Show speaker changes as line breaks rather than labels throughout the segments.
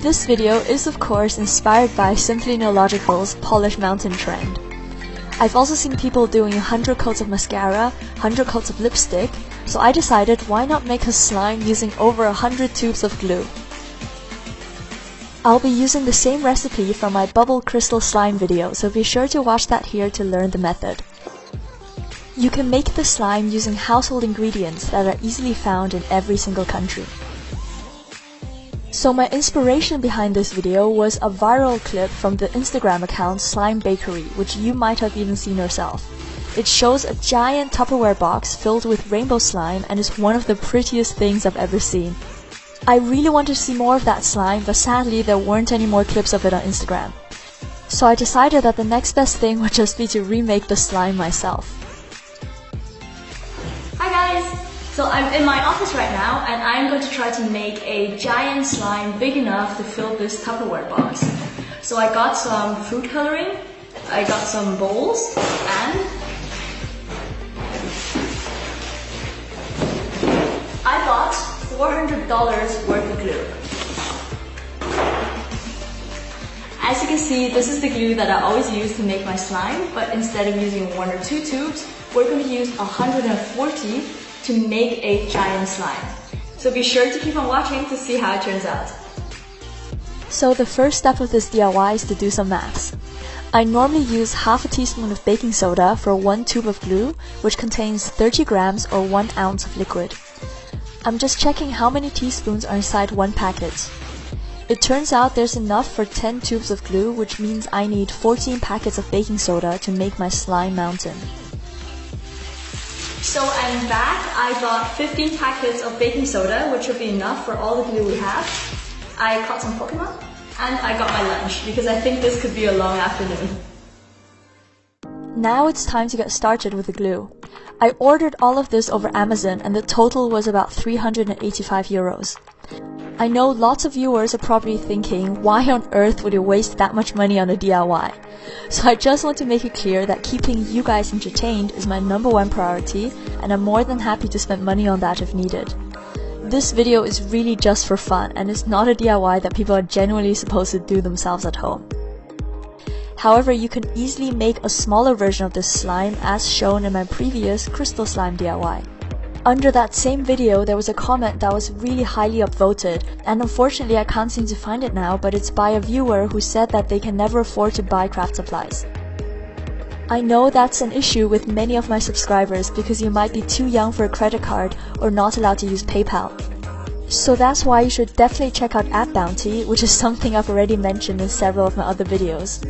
This video is of course inspired by Simply Nological's Polish Mountain trend. I've also seen people doing 100 coats of mascara, 100 coats of lipstick, so I decided why not make a slime using over 100 tubes of glue. I'll be using the same recipe from my bubble crystal slime video, so be sure to watch that here to learn the method. You can make the slime using household ingredients that are easily found in every single country. So my inspiration behind this video was a viral clip from the Instagram account Slime Bakery, which you might have even seen yourself. It shows a giant Tupperware box filled with rainbow slime and is one of the prettiest things I've ever seen. I really wanted to see more of that slime, but sadly there weren't any more clips of it on Instagram. So I decided that the next best thing would just be to remake the slime myself.
Hi guys! So I'm in my office right now and I'm going to try to make a giant slime big enough to fill this Tupperware box. So I got some food coloring, I got some bowls, and I bought $400 worth of glue. As you can see, this is the glue that I always use to make my slime, but instead of using 1 or 2 tubes, we're going to use 140 to make a giant slime. So be sure to keep on watching to see how it turns out.
So the first step of this DIY is to do some maths. I normally use half a teaspoon of baking soda for 1 tube of glue, which contains 30 grams or 1 ounce of liquid. I'm just checking how many teaspoons are inside one packet. It turns out there's enough for 10 tubes of glue, which means I need 14 packets of baking soda to make my slime mountain.
So I'm back. I got 15 packets of baking soda, which should be enough for all the glue we have. I caught some Pokemon, and I got my lunch, because I think this could be a long afternoon.
Now it's time to get started with the glue. I ordered all of this over Amazon and the total was about 385 euros. I know lots of viewers are probably thinking, why on earth would you waste that much money on a DIY? So I just want to make it clear that keeping you guys entertained is my #1 priority, and I'm more than happy to spend money on that if needed. This video is really just for fun and it's not a DIY that people are genuinely supposed to do themselves at home. However, you can easily make a smaller version of this slime as shown in my previous crystal slime DIY. Under that same video, there was a comment that was really highly upvoted, and unfortunately I can't seem to find it now, but it's by a viewer who said that they can never afford to buy craft supplies. I know that's an issue with many of my subscribers because you might be too young for a credit card or not allowed to use PayPal. So that's why you should definitely check out App Bounty, which is something I've already mentioned in several of my other videos.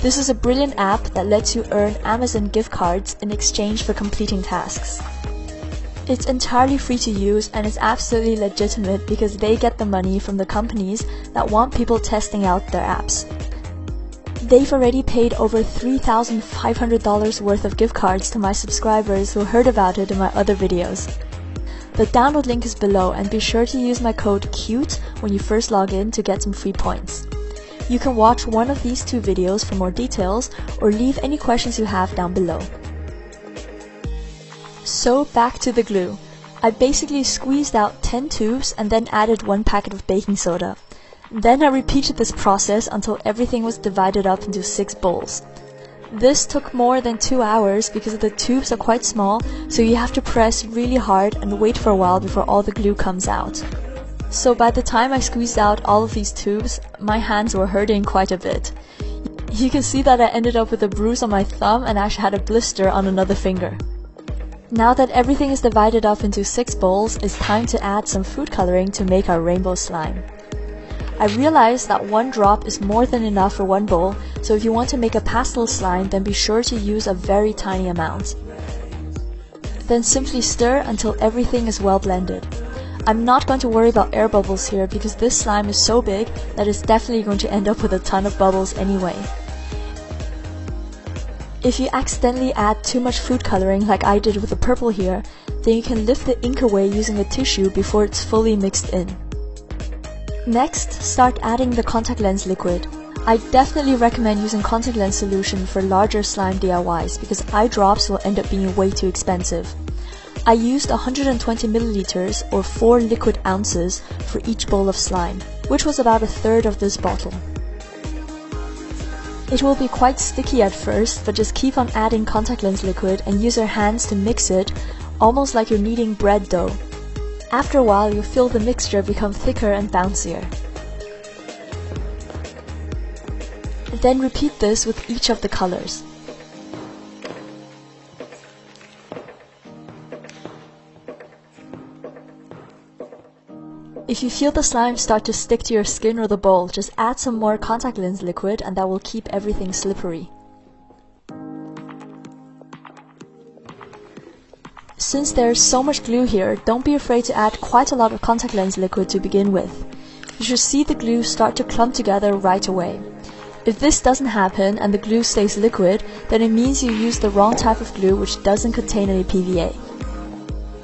This is a brilliant app that lets you earn Amazon gift cards in exchange for completing tasks. It's entirely free to use and it's absolutely legitimate because they get the money from the companies that want people testing out their apps. They've already paid over $3,500 worth of gift cards to my subscribers who heard about it in my other videos. The download link is below and be sure to use my code CUTE when you first log in to get some free points. You can watch one of these 2 videos for more details or leave any questions you have down below. So back to the glue. I basically squeezed out 10 tubes and then added 1 packet of baking soda. Then I repeated this process until everything was divided up into 6 bowls. This took more than 2 hours because the tubes are quite small, so you have to press really hard and wait for a while before all the glue comes out. So by the time I squeezed out all of these tubes, my hands were hurting quite a bit. You can see that I ended up with a bruise on my thumb and actually had a blister on another finger. Now that everything is divided up into 6 bowls, it's time to add some food coloring to make our rainbow slime. I realized that 1 drop is more than enough for 1 bowl, so if you want to make a pastel slime, then be sure to use a very tiny amount. Then simply stir until everything is well blended. I'm not going to worry about air bubbles here because this slime is so big that it's definitely going to end up with a ton of bubbles anyway. If you accidentally add too much food coloring like I did with the purple here, then you can lift the ink away using a tissue before it's fully mixed in. Next, start adding the contact lens liquid. I definitely recommend using contact lens solution for larger slime DIYs because eye drops will end up being way too expensive. I used 120 milliliters or 4 liquid ounces for each bowl of slime. which was about 1/3 of this bottle. It will be quite sticky at first, but just keep on adding contact lens liquid and use your hands to mix it, almost like you're kneading bread dough. After a while, you'll feel the mixture become thicker and bouncier. Then repeat this with each of the colors. If you feel the slime start to stick to your skin or the bowl, just add some more contact lens liquid and that will keep everything slippery. Since there's so much glue here, don't be afraid to add quite a lot of contact lens liquid to begin with. You should see the glue start to clump together right away. If this doesn't happen and the glue stays liquid, then it means you used the wrong type of glue which doesn't contain any PVA.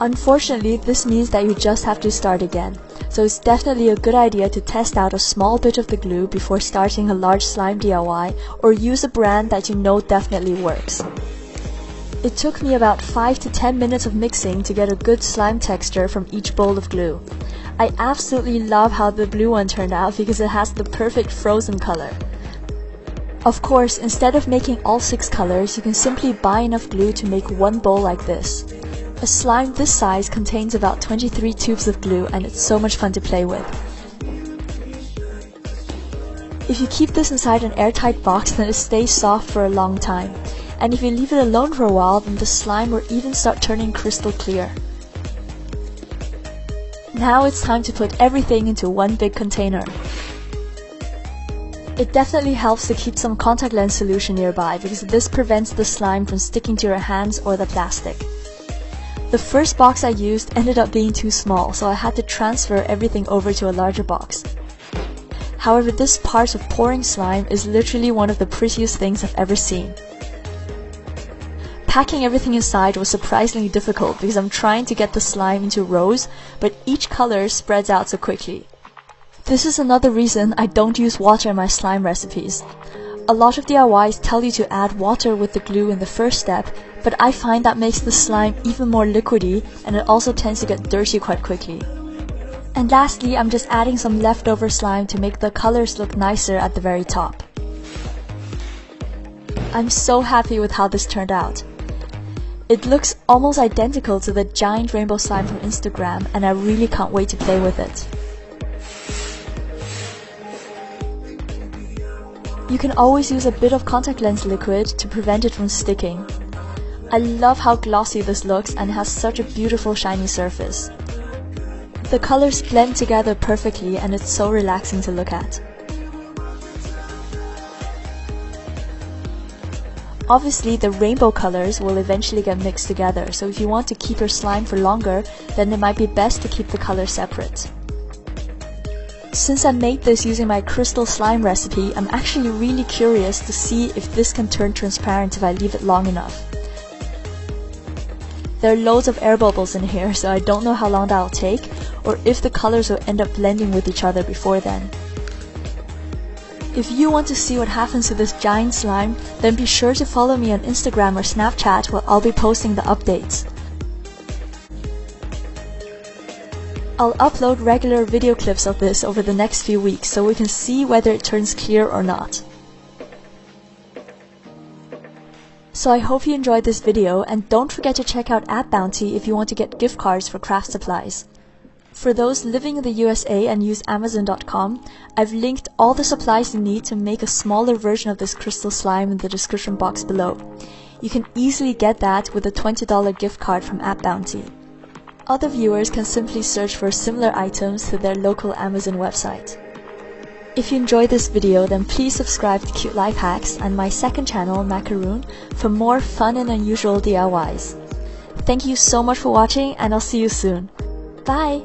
Unfortunately, this means that you just have to start again. So it's definitely a good idea to test out a small bit of the glue before starting a large slime DIY, or use a brand that you know definitely works. It took me about 5 to 10 minutes of mixing to get a good slime texture from each bowl of glue. I absolutely love how the blue one turned out because it has the perfect frozen color. Of course, instead of making all 6 colors, you can simply buy enough glue to make one bowl like this. A slime this size contains about 23 tubes of glue and it's so much fun to play with. If you keep this inside an airtight box, then it stays soft for a long time. And if you leave it alone for a while, then the slime will even start turning crystal clear. Now it's time to put everything into one big container. It definitely helps to keep some contact lens solution nearby because this prevents the slime from sticking to your hands or the plastic. The first box I used ended up being too small, so I had to transfer everything over to a larger box. However, this part of pouring slime is literally one of the prettiest things I've ever seen. Packing everything inside was surprisingly difficult because I'm trying to get the slime into rows, but each color spreads out so quickly. This is another reason I don't use water in my slime recipes. A lot of DIYs tell you to add water with the glue in the first step, but I find that makes the slime even more liquidy and it also tends to get dirty quite quickly. And lastly, I'm just adding some leftover slime to make the colors look nicer at the very top. I'm so happy with how this turned out. It looks almost identical to the giant rainbow slime from Instagram and I really can't wait to play with it. You can always use a bit of contact lens liquid to prevent it from sticking. I love how glossy this looks and has such a beautiful shiny surface. The colors blend together perfectly and it's so relaxing to look at. Obviously, the rainbow colors will eventually get mixed together, so if you want to keep your slime for longer, then it might be best to keep the colors separate. Since I made this using my crystal slime recipe, I'm actually really curious to see if this can turn transparent if I leave it long enough. There are loads of air bubbles in here, so I don't know how long that will take, or if the colors will end up blending with each other before then. If you want to see what happens to this giant slime, then be sure to follow me on Instagram or Snapchat where I'll be posting the updates. I'll upload regular video clips of this over the next few weeks so we can see whether it turns clear or not. So I hope you enjoyed this video and don't forget to check out Bounty if you want to get gift cards for craft supplies. For those living in the USA and use Amazon.com, I've linked all the supplies you need to make a smaller version of this crystal slime in the description box below. You can easily get that with a $20 gift card from Bounty. Other viewers can simply search for similar items to their local Amazon website. If you enjoyed this video, then please subscribe to Cute Life Hacks and my second channel, Macaroon, for more fun and unusual DIYs. Thank you so much for watching and I'll see you soon. Bye!